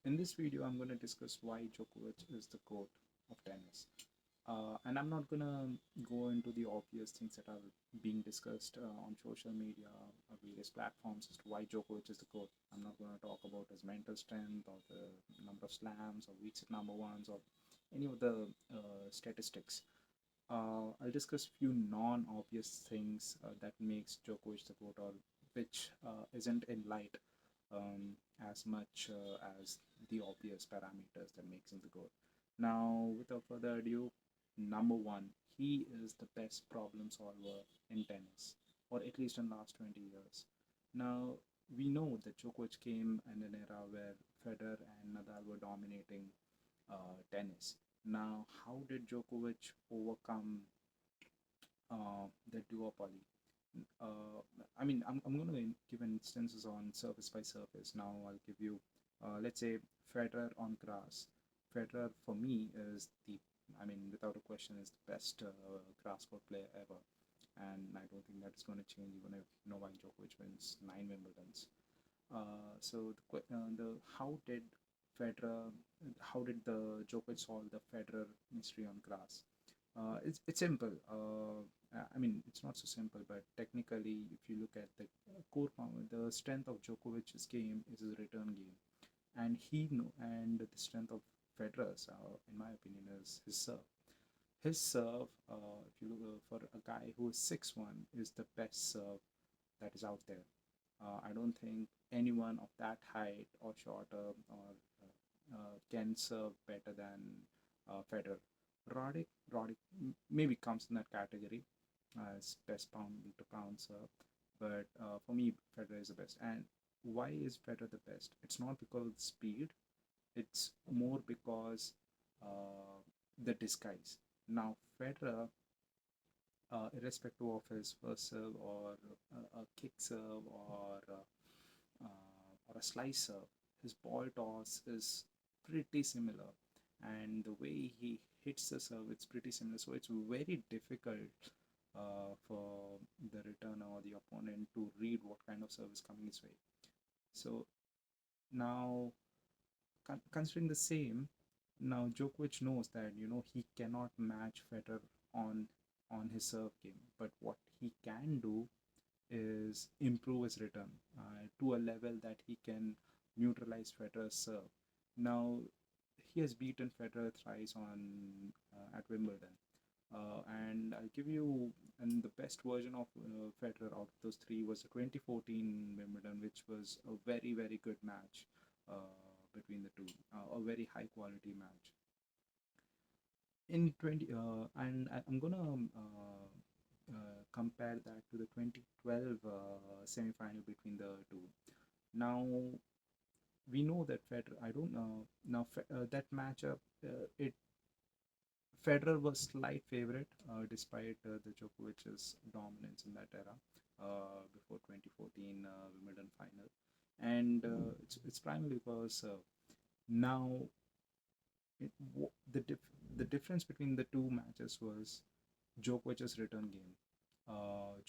In this video, I'm going to discuss why Djokovic is the GOAT of tennis. And I'm not going to go into the obvious things that are being discussed on social media or various platforms as to why Djokovic is the GOAT. I'm not going to talk about his mental strength or the number of slams or weeks at number ones or any of the statistics. I'll discuss few non-obvious things that makes Djokovic the GOAT, or which isn't in light um, as much as the obvious parameters that makes him the GOAT. Now, without further ado, number one, he is the best problem solver in tennis, or at least in last 20 years. Now, we know that Djokovic came in an era where Federer and Nadal were dominating tennis. Now, how did Djokovic overcome the duopoly? Uh, I'm going to give instances on surface by surface. Now, I'll give you, let's say, Federer on grass. Federer, for me, is without a question, is the best grass court player ever. And I don't think that's going to change even if Novak Djokovic wins 9 Wimbledons. The how did Federer, how did the Djokovic solve the Federer mystery on grass? It's simple. It's not so simple, but technically, if you look at the core power, the strength of Djokovic's game is his return game, and and the strength of Federer's, in my opinion, is his serve. His serve, if you look for a guy who is 6'1", is the best serve that is out there. I don't think anyone of that height or shorter or can serve better than Federer. Roddick maybe comes in that category as best pound to pound serve, but for me, Federer is the best. And why is Federer the best? It's not because of the speed; it's more because the disguise. Now, Federer, irrespective of his first serve or a kick serve or a slice serve, his ball toss is pretty similar, and the way he hits the serve, it's pretty similar. So it's very difficult for the returner or the opponent to read what kind of serve is coming his way. So now, considering the same, now Djokovic knows that he cannot match Federer on his serve game, but what he can do is improve his return to a level that he can neutralize Federer's serve. Now, he has beaten Federer thrice on at Wimbledon, and I'll give you, and the best version of Federer out of those three was the 2014 Wimbledon, which was a very very good match between the two, a very high quality match. In 20 and I'm gonna compare that to the 2012 semi-final between the two. Now, we know that Federer. I don't know now that matchup. It Federer was slight favorite despite the Djokovic's dominance in that era before 2014 Wimbledon final, and it's primarily because now it, the difference between the two matches was Djokovic's return game.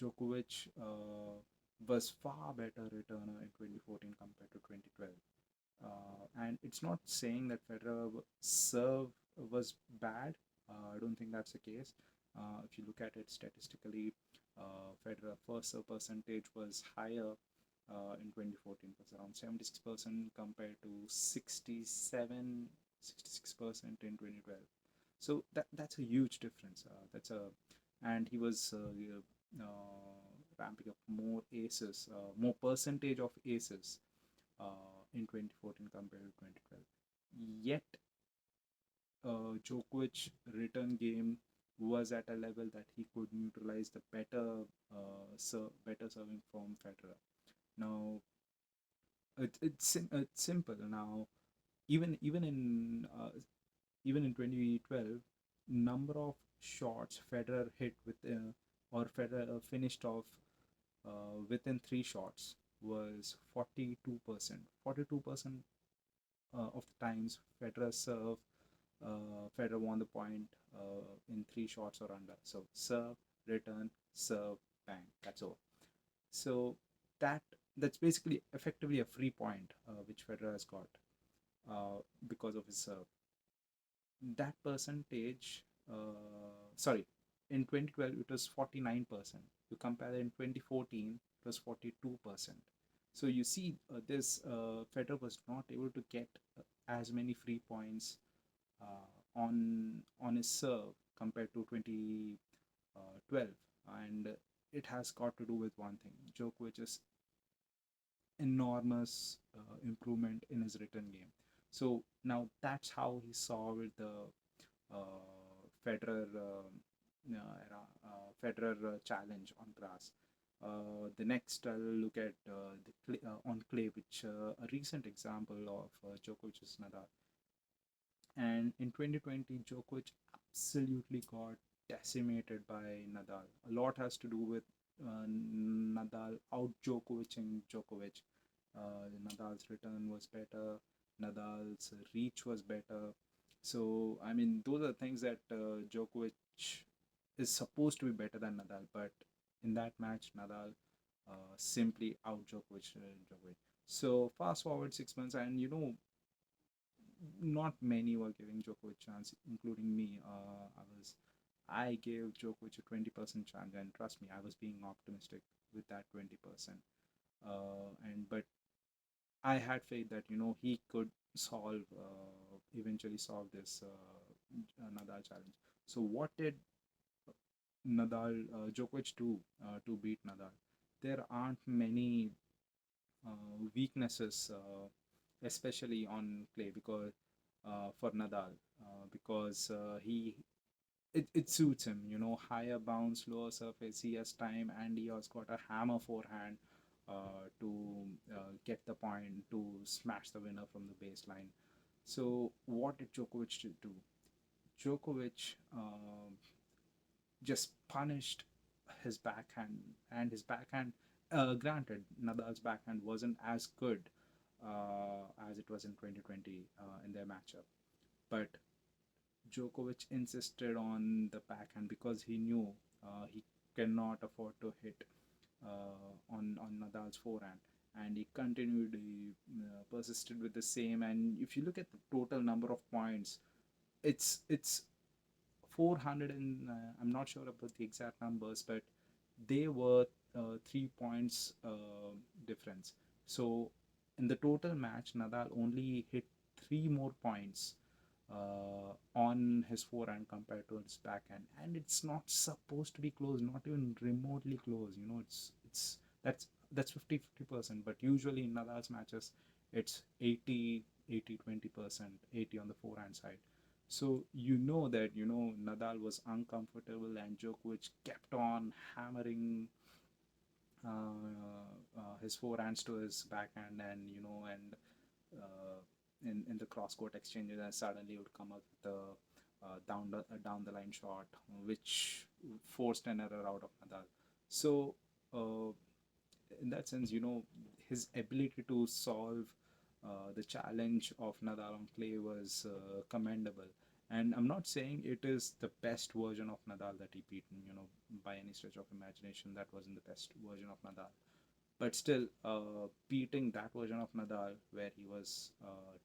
Djokovic was far better returner in 2014 compared to 2012. And it's not saying that Federer serve was bad. I don't think that's the case. If you look at it statistically, Federer first serve percentage was higher in 2014. It was around 76% compared to 66% in 2012. So that's a huge difference. And he was ramping up more aces, more percentage of aces in 2014 compared to 2012. Yet, Djokovic return game was at a level that he could neutralize the better serving from Federer. Now, it's simple. Now, even even in 2012, number of shots Federer hit with or Federer finished off within 3 shots was 42%. 42% of the times Federer serve, Federer won the point in 3 shots or under. So serve, return, serve, bang. That's all. So that that's basically effectively a free point which Federer has got. because of his serve. That percentage, sorry, in 2012 it was 49%. You compare it in 2014, it was 42%. So you see, this Federer was not able to get as many free points on his serve compared to 2012, and it has got to do with one thing: Djokovic's enormous improvement in his return game. So now that's how he solved the Federer Federer challenge on grass. The next I'll look at the on clay, which a recent example of Djokovic's Nadal. And in 2020, Djokovic absolutely got decimated by Nadal. A lot has to do with Nadal out Djokovicing Djokovic. Nadal's return was better. Nadal's reach was better. So I mean, those are things that Djokovic is supposed to be better than Nadal, but in that match, Nadal simply out Djokovic. So fast forward 6 months, and not many were giving Djokovic chance, including me. I gave Djokovic a 20% chance, and trust me, I was being optimistic with that 20%. And but I had faith that he could eventually solve this Nadal challenge. So what did Djokovic do to beat Nadal? There aren't many weaknesses, especially on clay, because for Nadal, because it suits him. Higher bounce, lower surface. He has time, and he has got a hammer forehand to get the point to smash the winner from the baseline. So what did Djokovic do? Djokovic just punished his backhand, and his backhand. Granted, Nadal's backhand wasn't as good as it was in 2020 in their matchup, but Djokovic insisted on the backhand because he knew he cannot afford to hit on Nadal's forehand, and he continued. He persisted with the same. And if you look at the total number of points, it's 400, and I'm not sure about the exact numbers, but they were 3 points difference. So in the total match, Nadal only hit 3 more points on his forehand compared to his backhand, and it's not supposed to be close, not even remotely close. That's 50-50%, but usually in Nadal's matches, it's 80-20%, 80 on the forehand side. So that Nadal was uncomfortable, and Djokovic kept on hammering his forehands to his backhand, and in the cross court exchanges, and suddenly would come up with a down the line shot, which forced an error out of Nadal. So uh, in that sense, his ability to solve the challenge of Nadal on clay was commendable. And I'm not saying it is the best version of Nadal that he beat, by any stretch of imagination. That wasn't the best version of Nadal. But still, beating that version of Nadal, where he was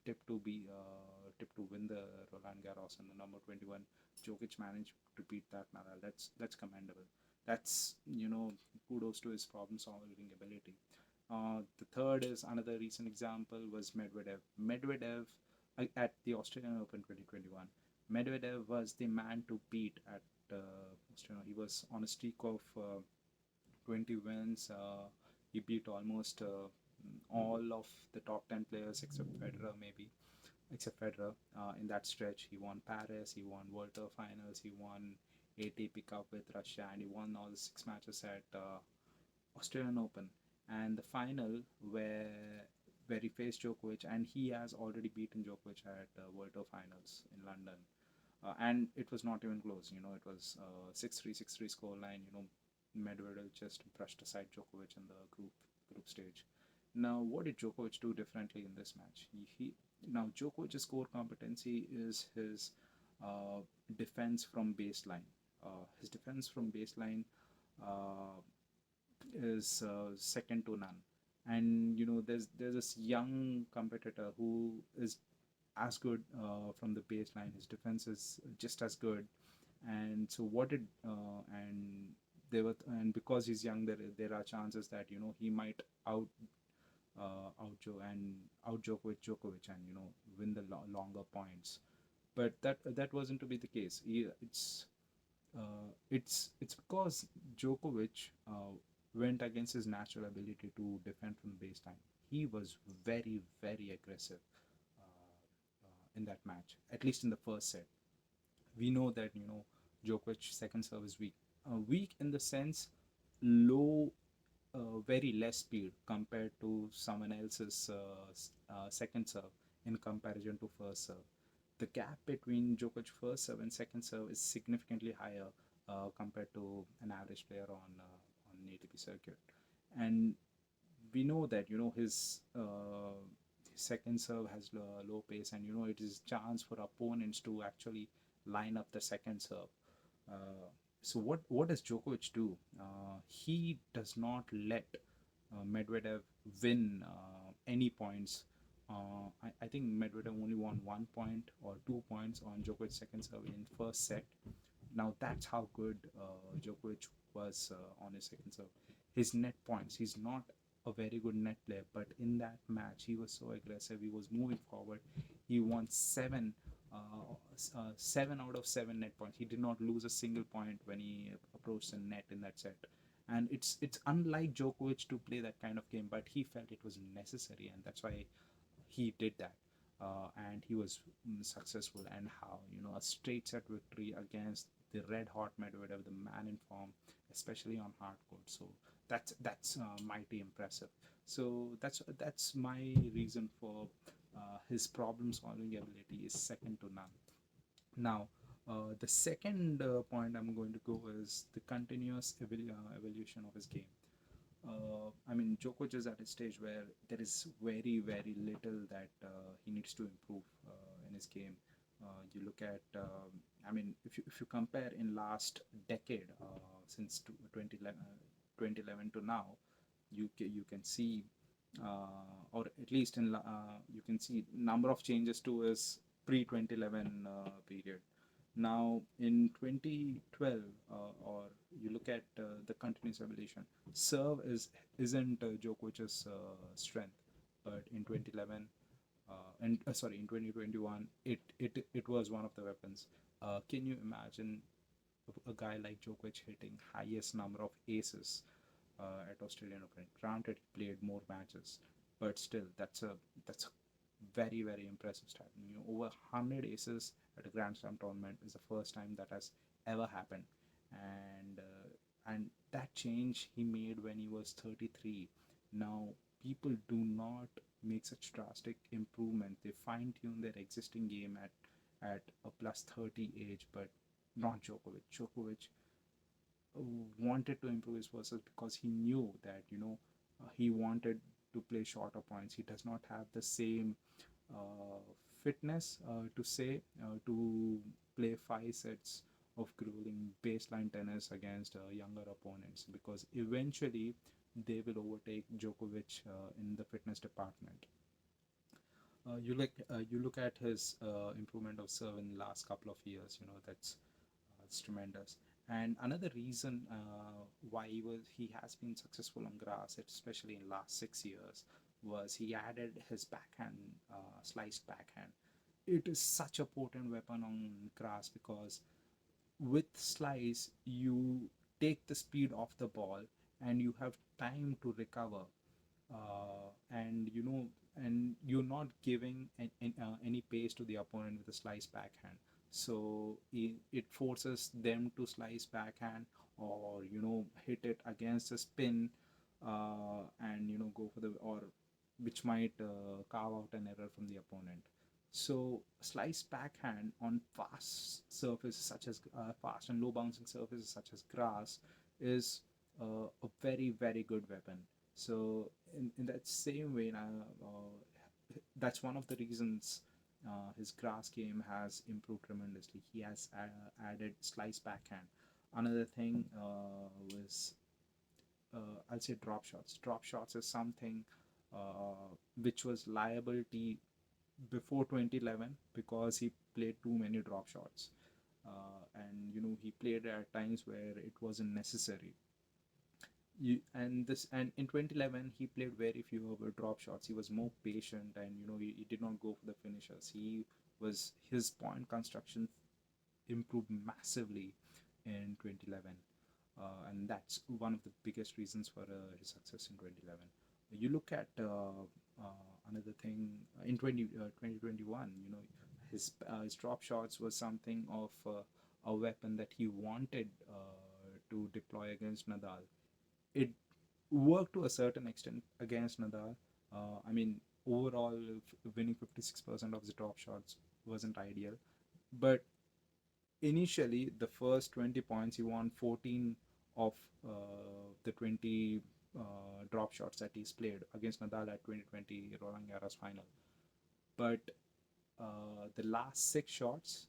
tipped to win the Roland Garros and the number 21, Djokovic managed to beat that Nadal. That's commendable. That's kudos to his problem solving ability. The third is another recent example was Medvedev. Medvedev at the Australian Open 2021. Medvedev was the man to beat at Australia. He was on a streak of 20 wins. He beat almost all of the top 10 players except Federer, maybe. Except Federer. In that stretch, he won Paris, he won World Tour finals, he won ATP Cup with Russia, and he won all the 6 matches at Australian Open. And the final, where he faced Djokovic, and he has already beaten Djokovic at World Tour finals in London. And it was not even close. It was 6-3, 6-3 scoreline. Medvedev just brushed aside Djokovic in the group stage. Now, what did Djokovic do differently in this match? Now Djokovic's core competency is his defense from baseline. His defense from baseline uh, is second to none. And there's this young competitor who is as good from the baseline. His defense is just as good. And so what did and and because he's young, there are chances that he might out with Djokovic and win the longer points. But that wasn't to be the case. It's because Djokovic went against his natural ability to defend from the baseline. He was very, very aggressive in that match, at least in the first set. We know that Djokovic second serve is weak. Weak in the sense low, very less speed compared to someone else's second serve in comparison to first serve. The gap between Djokovic first serve and second serve is significantly higher compared to an average player on ATP circuit. And we know that his second serve has low pace, and it is chance for opponents to actually line up the second serve. So what does Djokovic do? He does not let Medvedev win any points. I think Medvedev only won 1 point or 2 points on Djokovic's second serve in first set. Now that's how good Djokovic was on his second serve. His net points, he's not a very good net player, but in that match he was so aggressive. He was moving forward. He won 7 out of 7 net points. He did not lose a single point when he approached the net in that set. And it's unlike Djokovic to play that kind of game, but he felt it was necessary, and that's why he did that. And he was successful. And how a straight set victory against the red hot Medvedev, the man in form, especially on hard court. So that's mighty impressive. So that's my reason for his problem solving ability is second to none. Now, the second point I'm going to go is the continuous evolution of his game. I mean, Djokovic is at a stage where there is very, very little that he needs to improve in his game. You look at, I mean, if you compare in last decade, since 2011 to now, you can see, or at least you can see number of changes to his pre 2011 period. Now in 2012, or you look at the continuous evolution, serve isn't Djokovic's strength, but in 2011 and sorry, in 2021, it was one of the weapons. Can you imagine a guy like Djokovic hitting highest number of aces at Australian Open? Granted, he played more matches, but still, that's a very, very impressive stat. Over 100 aces at a Grand Slam tournament is the first time that has ever happened, and that change he made when he was 33. Now people do not make such drastic improvement. They fine tune their existing game at a plus 30 age, but not Djokovic. Djokovic wanted to improve his versus because he knew that he wanted to play shorter points. He does not have the same uh, fitness to play 5 sets of grueling baseline tennis against younger opponents, because eventually they will overtake Djokovic in the fitness department. You look at his improvement of serve in the last couple of years. That's tremendous. And another reason why he has been successful on grass, especially in last 6 years, was he added his backhand, sliced backhand. It is such a potent weapon on grass because with slice you take the speed off the ball and you have time to recover, and and you're not giving any pace to the opponent with a slice backhand. So it forces them to slice backhand, or hit it against a spin, and go for the, or which might carve out an error from the opponent. So slice backhand on fast surfaces such as fast and low bouncing surfaces such as grass is a very, very good weapon. So in that same way, that's one of the reasons his grass game has improved tremendously. He has added slice backhand. Another thing was, I'll say, drop shots. Drop shots is something which was liability before 2011 because he played too many drop shots. And he played at times where it wasn't necessary. And in 2011 he played very few of the drop shots. He was more patient, and he did not go for the finishers. His point construction improved massively in 2011, and that's one of the biggest reasons for his success in 2011. You look at another thing in 2021. His drop shots was something of a weapon that he wanted to deploy against Nadal. It worked to a certain extent against Nadal. I mean, overall, winning 56% of his drop shots wasn't ideal, but initially, the first 20 points, he won 14 of the 20 drop shots that he's played against Nadal at 2020 Roland Garros final. But the last six shots,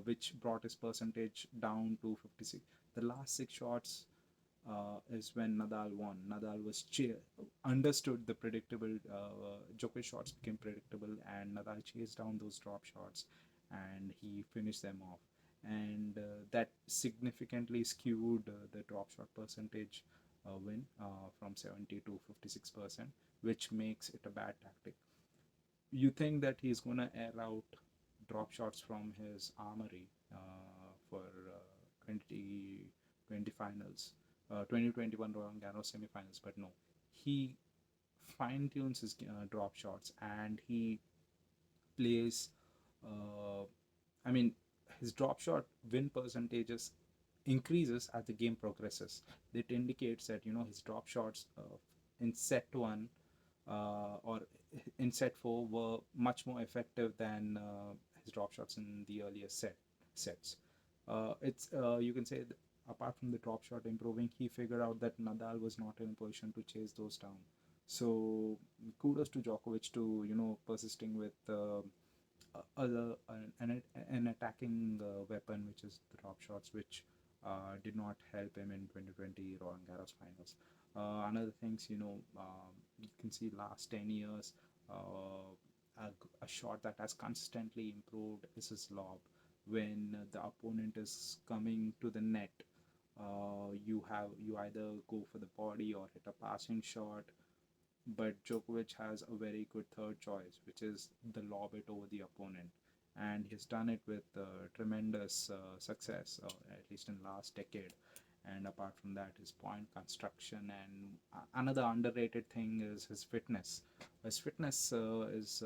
which brought his percentage down to 56, the last six shots is when Nadal won. Nadal understood the predictable. Djokovic shots became predictable, and Nadal chased down those drop shots, and he finished them off. And that significantly skewed the drop shot percentage win from 70 to 56%, which makes it a bad tactic. You think that he's gonna air out drop shots from his armory for 2020 finals, 2021 Roland Garros semifinals, but no, he fine tunes his drop shots, and he plays. Uh, I mean, his drop shot win percentages increases as the game progresses. It indicates that his drop shots in set one or in set four were much more effective than his drop shots in the earlier sets. It's You can say that apart from the drop shot improving, he figured out that Nadal was not in a position to chase those down. So kudos to Djokovic to persisting with other an attacking weapon, which is the drop shots, which did not help him in 2020 Roland Garros finals. Another things, you can see last 10 years, a shot that has consistently improved is his lob. When the opponent is coming to the net, you either go for the body or hit a passing shot, but Djokovic has a very good third choice, which is the lob it over the opponent, and he's done it with tremendous success, at least in the last decade. And apart from that, his point construction, and another underrated thing is his fitness. His fitness is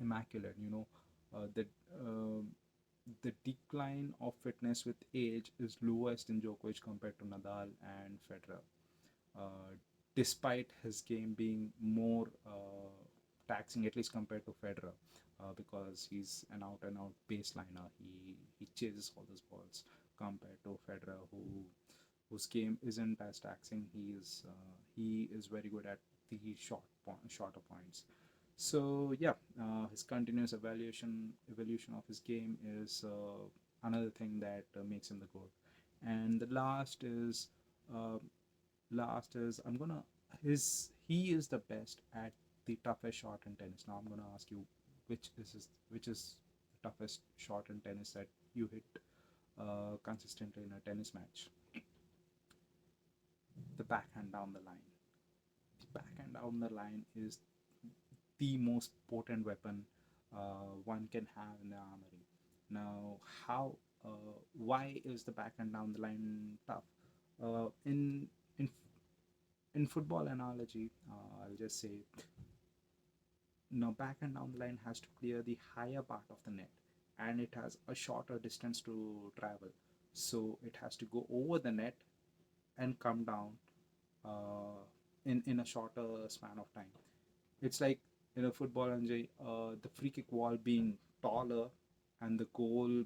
immaculate. That the decline of fitness with age is lowest in Djokovic compared to Nadal and Federer, uh, despite his game being more taxing, at least compared to Federer, because he's an out and out baseliner. He chases all those balls compared to Federer, whose game isn't as taxing. He is very good at the shorter points. So yeah, his continuous evolution of his game is another thing that makes him the goat. And the uh, last is I'm gonna his he is the best at the toughest shot in tennis. Now I'm gonna ask you, which is the toughest shot in tennis that you hit consistently in a tennis match? The backhand down the line. The backhand down the line is the most potent weapon one can have in the armory. Now, how? Why is the backhand down the line tough? In in in football analogy, I'll just say, now backhand down the line has to clear the higher part of the net, and it has a shorter distance to travel. So it has to go over the net and come down in a shorter span of time. It's like in a football analogy, the free kick wall being taller, and the goal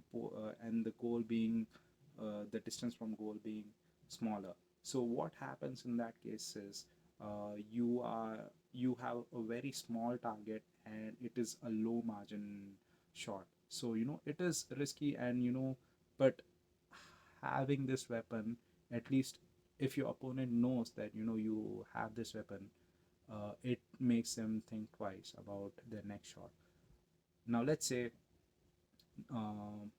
being the distance from goal being smaller. So what happens in that case is you have a very small target, and it is a low margin shot. So it is risky, and but having this weapon, at least if your opponent knows that you have this weapon, it makes them think twice about their next shot. Now let's say um,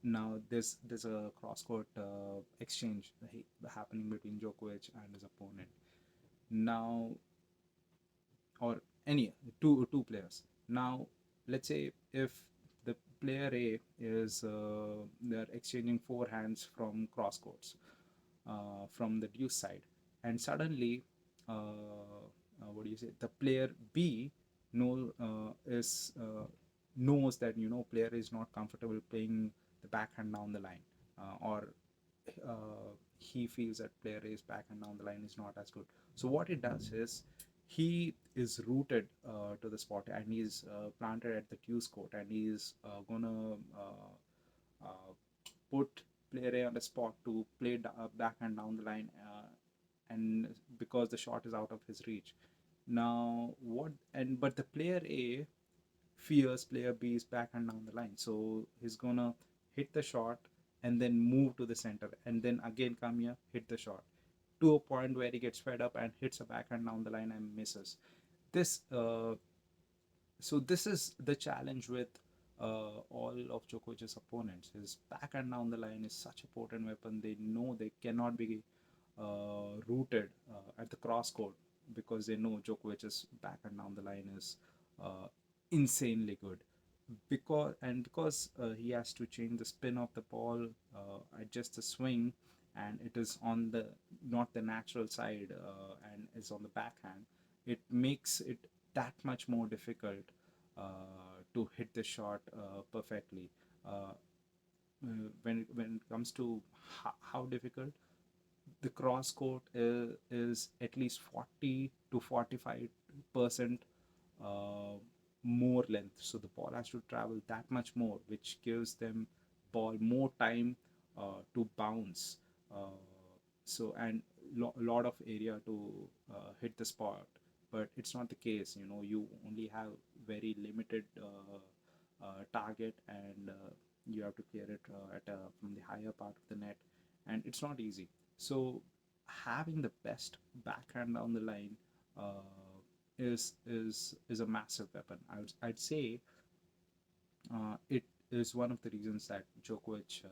now there's a cross court exchange happening between Djokovic and his opponent. Now, or any two players. Now, let's say if the player A is they're exchanging forehands from cross courts from the deuce side, and suddenly, what do you say? The player B is knows that player is not comfortable playing the backhand down the line, or he feels that player A's backhand down the line is not as good. So what it does is he is rooted to the spot, and he's planted at the deuce court, and he's gonna put player A on the spot to play backhand down the line, and because the shot is out of his reach. Now what? And but the player A fears player B's backhand down the line, so he's gonna hit the shot and then move to the center, and then again come here, hit the shot to a point where he gets fed up and hits a backhand down the line and misses. This so this is the challenge with all of Djokovic's opponents. His backhand down the line is such a potent weapon. They know they cannot be rooted at the cross court because they know Djokovic's backhand down the line is uh, insanely good. Because he has to change the spin of the ball, adjust the swing, and it is on the not the natural side, and is on the backhand. It makes it that much more difficult to hit the shot perfectly. Uh, when it comes to how difficult, the cross court is at least 40 to 45% uh, more length, so the ball has to travel that much more, which gives them ball more time to bounce, uh, so and lot of area to hit the spot. But it's not the case. You only have very limited target, and you have to clear it from the higher part of the net, and it's not easy. So having the best backhand down the line is a massive weapon. I'd say it is one of the reasons that Djokovic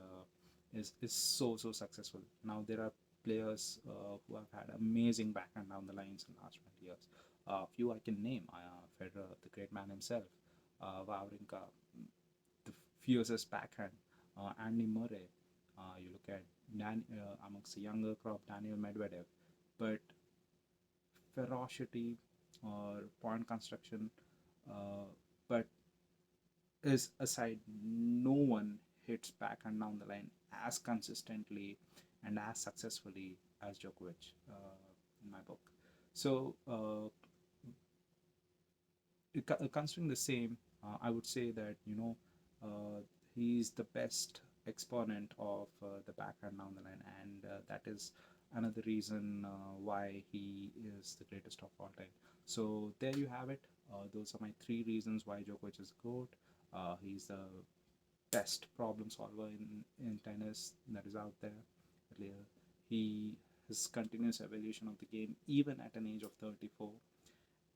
is so successful. Now there are players who have had amazing backhand down the lines in the last 20 years. A few I can name: Federer, the great man himself, Wawrinka, the fiercest backhand, Andy Murray. You look at amongst the younger crop, Daniel Medvedev, but ferocity or point construction, uh, but is aside, no one hits backhand down the line as consistently and as successfully as Djokovic, in my book. So, considering the same, I would say that he's the best exponent of the backhand down the line, and that is another reason why he is the greatest of all time. So there you have it. Those are my three reasons why Djokovic is the GOAT. He's the best problem solver in tennis that is out there. He his continuous evolution of the game, even at an age of 34,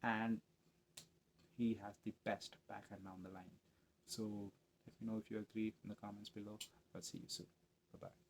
and he has the best backhand down the line. So let me know if you agree in the comments below. I'll see you soon. Bye bye.